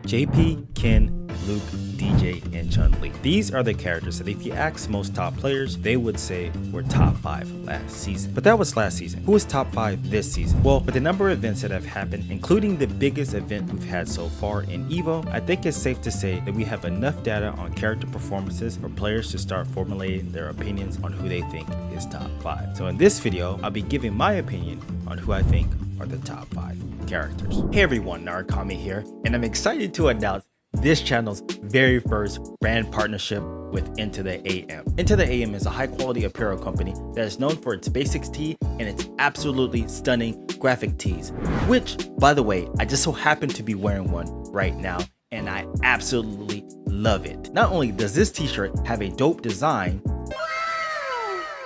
JP, Ken, Luke, DJ, and Chun-Li. These are the characters that if you ask most top players, they would say were top 5 last season. But that was last season. Who is top 5 this season? Well, with the number of events that have happened, including the biggest event we've had so far in EVO, I think it's safe to say that we have enough data on character performances for players to start formulating their opinions on who they think is top 5. So in this video, I'll be giving my opinion on who I think are the top 5 characters. Hey everyone, Narukami here, and I'm excited to announce this channel's very first brand partnership with Into the AM. Into the AM is a high quality apparel company that is known for its basics tee and its absolutely stunning graphic tees, which, by the way, I just so happen to be wearing one right now and I absolutely love it. Not only does this t-shirt have a dope design,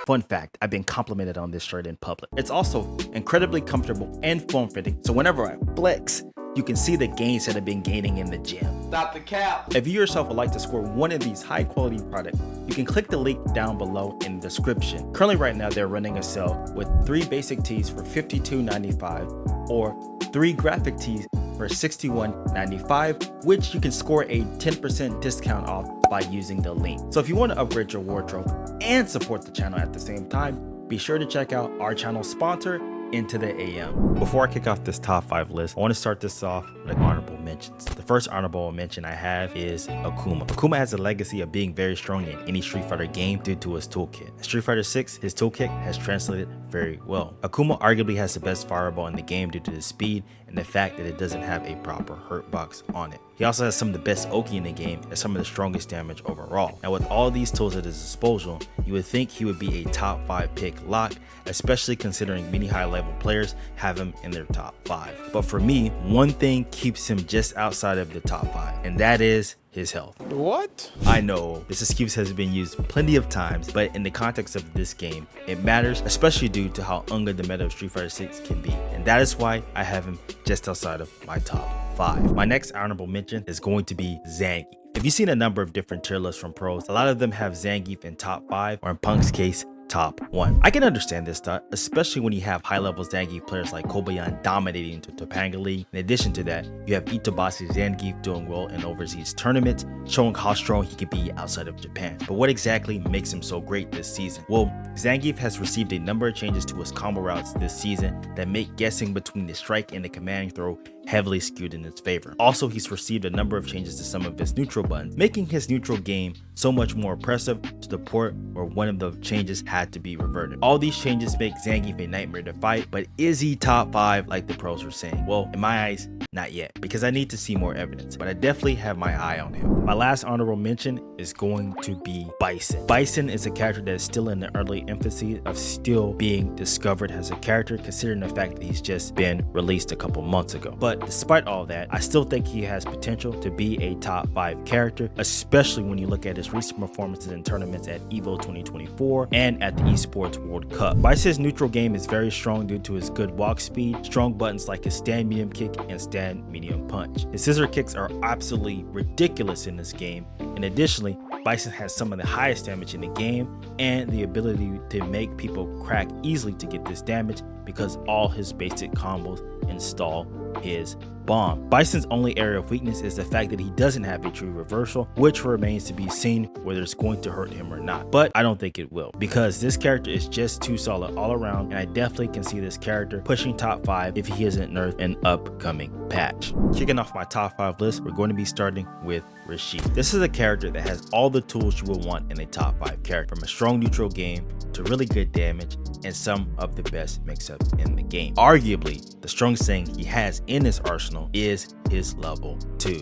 fun fact, I've been complimented on this shirt in public. It's also incredibly comfortable and form-fitting, so whenever I flex, you can see the gains that I've been gaining in the gym. Stop the cap. If you yourself would like to score one of these high quality products, you can click the link down below in the description. Currently right now they're running a sale with 3 basic tees for $52.95 or 3 graphic tees for $61.95, which you can score a 10% discount off by using the link. So if you want to upgrade your wardrobe and support the channel at the same time, be sure to check out our channel sponsor, Into the AM. Before I kick off this top 5 list, I want to start this off with honorable mentions. The first honorable mention I have is Akuma. Akuma has a legacy of being very strong in any Street Fighter game due to his toolkit. In Street Fighter 6, his toolkit has translated very well. Akuma arguably has the best fireball in the game due to the speed and the fact that it doesn't have a proper hurt box on it. He also has some of the best Oki in the game and some of the strongest damage overall. Now with all these tools at his disposal, you would think he would be a top 5 pick lock, especially considering many high level players have him in their top 5. But for me, one thing keeps him just outside of the top 5, and that is his health. What? I know this excuse has been used plenty of times, but in the context of this game, it matters, especially due to how ungood the meta of Street Fighter 6 can be. And that is why I have him just outside of my top 5. My next honorable mention is going to be Zangief. If you've seen a number of different tier lists from pros, a lot of them have Zangief in top 5, or in Punk's case, top 1. I can understand this thought, especially when you have high-level Zangief players like Kobayan dominating the Topanga League. In addition to that, you have Itabashi Zangief doing well in overseas tournaments, showing how strong he can be outside of Japan. But what exactly makes him so great this season? Well, Zangief has received a number of changes to his combo routes this season that make guessing between the strike and the command throw heavily skewed in his favor. Also, he's received a number of changes to some of his neutral buttons, making his neutral game so much more impressive to the point where one of the changes had to be reverted. All these changes make Zangief a nightmare to fight, but is he top 5 like the pros were saying? Well, in my eyes, not yet, because I need to see more evidence, but I definitely have my eye on him. My last honorable mention is going to be Bison. Bison is a character that is still in the early infancy of still being discovered as a character, considering the fact that he's just been released a couple months ago. But despite all that, I still think he has potential to be a top 5 character, especially when you look at his recent performances in tournaments at EVO 2024 and at the Esports World Cup. Bison's neutral game is very strong due to his good walk speed, strong buttons like his stand medium kick and stand medium punch. His scissor kicks are absolutely ridiculous in this game, and additionally, Bison has some of the highest damage in the game and the ability to make people crack easily to get this damage because all his basic combos install his bomb. Bison's only area of weakness is the fact that he doesn't have a true reversal, which remains to be seen whether it's going to hurt him or not. But I don't think it will, because this character is just too solid all around, and I definitely can see this character pushing top 5 if he isn't nerfed in an upcoming patch. Kicking off my top 5 list, we're going to be starting with Rashid. This is a character that has all the tools you would want in a top 5 character, from a strong neutral game to really good damage and some of the best mix-ups in the game. Arguably, the strongest thing he has in his arsenal is his level 2.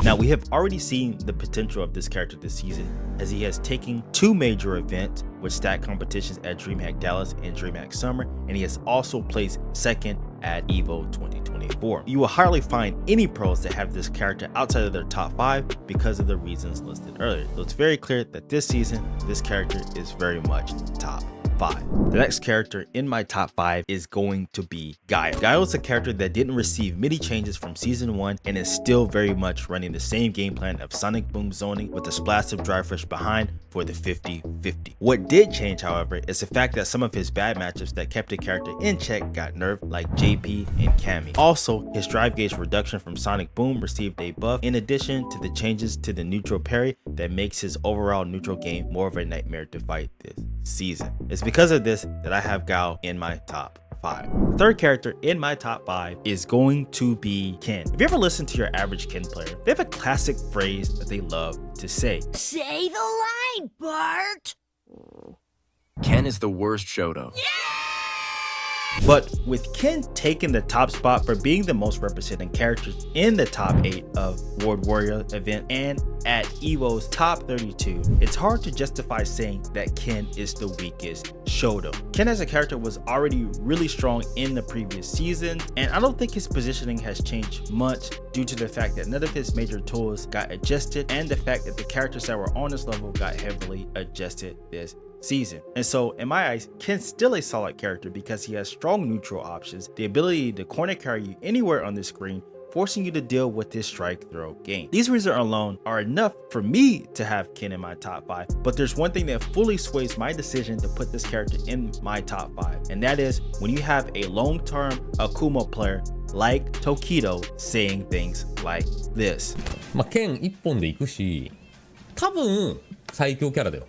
Now, we have already seen the potential of this character this season, as he has taken 2 major events with stat competitions at DreamHack Dallas and DreamHack Summer, and he has also placed 2nd at EVO 2024. You will hardly find any pros that have this character outside of their top 5 because of the reasons listed earlier. So it's very clear that this season, this character is very much top 5. The next character in my top 5 is going to be Guile. Guile is a character that didn't receive many changes from season 1 and is still very much running the same game plan of Sonic Boom zoning with a splash of Dry Fresh behind for the 50-50. What did change, however, is the fact that some of his bad matchups that kept the character in check got nerfed, like JP and Cammy. Also, his drive gauge reduction from Sonic Boom received a buff in addition to the changes to the neutral parry that makes his overall neutral game more of a nightmare to fight this season. It's because of this that I have Guile in my top 5. The third character in my top 5 is going to be Ken. If you ever listen to your average Ken player, they have a classic phrase that they love to say. Say the line, Bart! Ken is the worst Shoto. Yeah! But with Ken taking the top spot for being the most represented characters in the top 8 of World Warrior event and at EVO's top 32, it's hard to justify saying that Ken is the weakest Shoto. Ken as a character was already really strong in the previous season, and I don't think his positioning has changed much due to the fact that none of his major tools got adjusted and the fact that the characters that were on this level got heavily adjusted this season. And so in my eyes, Ken's still a solid character because he has strong neutral options, the ability to corner carry you anywhere on the screen, forcing you to deal with his strike throw game. These reasons alone are enough for me to have Ken in my top 5, but there's one thing that fully sways my decision to put this character in my top 5, and that is when you have a long-term Akuma player like Tokido saying things like this. 剣一本で行くし、多分最強キャラだよ。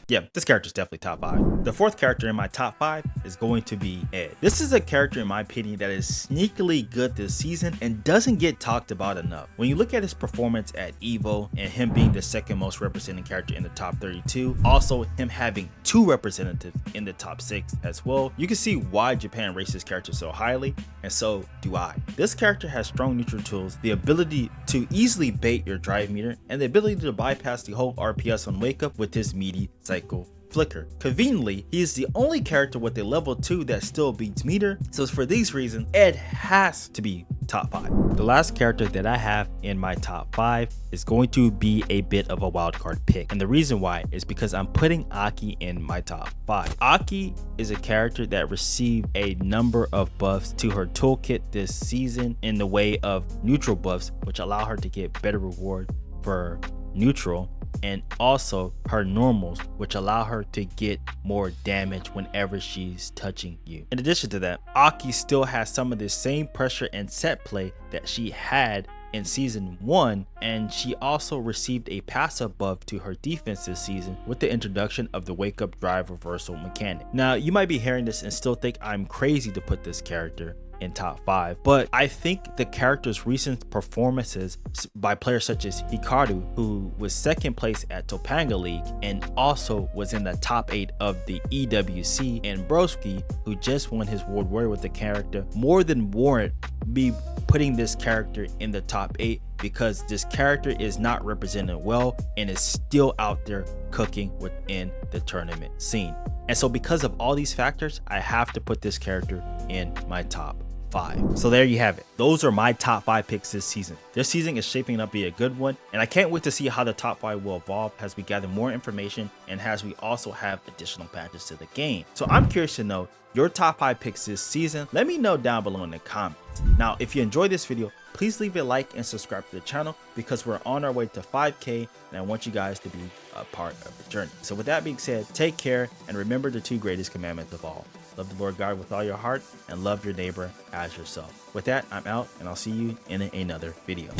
Yeah, this character is definitely top 5. The fourth character in my top 5 is going to be Ed. This is a character, in my opinion, that is sneakily good this season and doesn't get talked about enough. When you look at his performance at EVO and him being the second most represented character in the top 32, also him having 2 representatives in the top 6 as well, you can see why Japan rates this character so highly, and so do I. This character has strong neutral tools, the ability to easily bait your drive meter, and the ability to bypass the whole RPS on wake up with his meaty cycle flicker. Conveniently, he is the only character with a level 2 that still beats meter, so for these reasons, Ed has to be top 5. The last character that I have in my top 5 is going to be a bit of a wildcard pick, and the reason why is because I'm putting Aki in my top 5. Aki is a character that received a number of buffs to her toolkit this season in the way of neutral buffs, which allow her to get better reward for neutral, and also her normals, which allow her to get more damage whenever she's touching you. In addition to that, Aki still has some of the same pressure and set play that she had in season 1, and she also received a passive buff to her defense this season with the introduction of the wake up drive reversal mechanic. Now, you might be hearing this and still think I'm crazy to put this character in top 5, but I think the character's recent performances by players such as Hikaru, who was second place at Topanga League and also was in the top 8 of the EWC, and Broski, who just won his World Warrior with the character, more than warrant me putting this character in the top 8, because this character is not represented well and is still out there cooking within the tournament scene. And so because of all these factors, I have to put this character in my top 5. So there you have it. Those are my top 5 picks this season. This season is shaping up to be a good one, and I can't wait to see how the top 5 will evolve as we gather more information and as we also have additional patches to the game. So I'm curious to know your top 5 picks this season. Let me know down below in the comments. Now, if you enjoyed this video, please leave a like and subscribe to the channel because we're on our way to 5K and I want you guys to be a part of the journey. So with that being said, take care and remember the 2 greatest commandments of all. Love the Lord God with all your heart and love your neighbor as yourself. With that, I'm out and I'll see you in another video.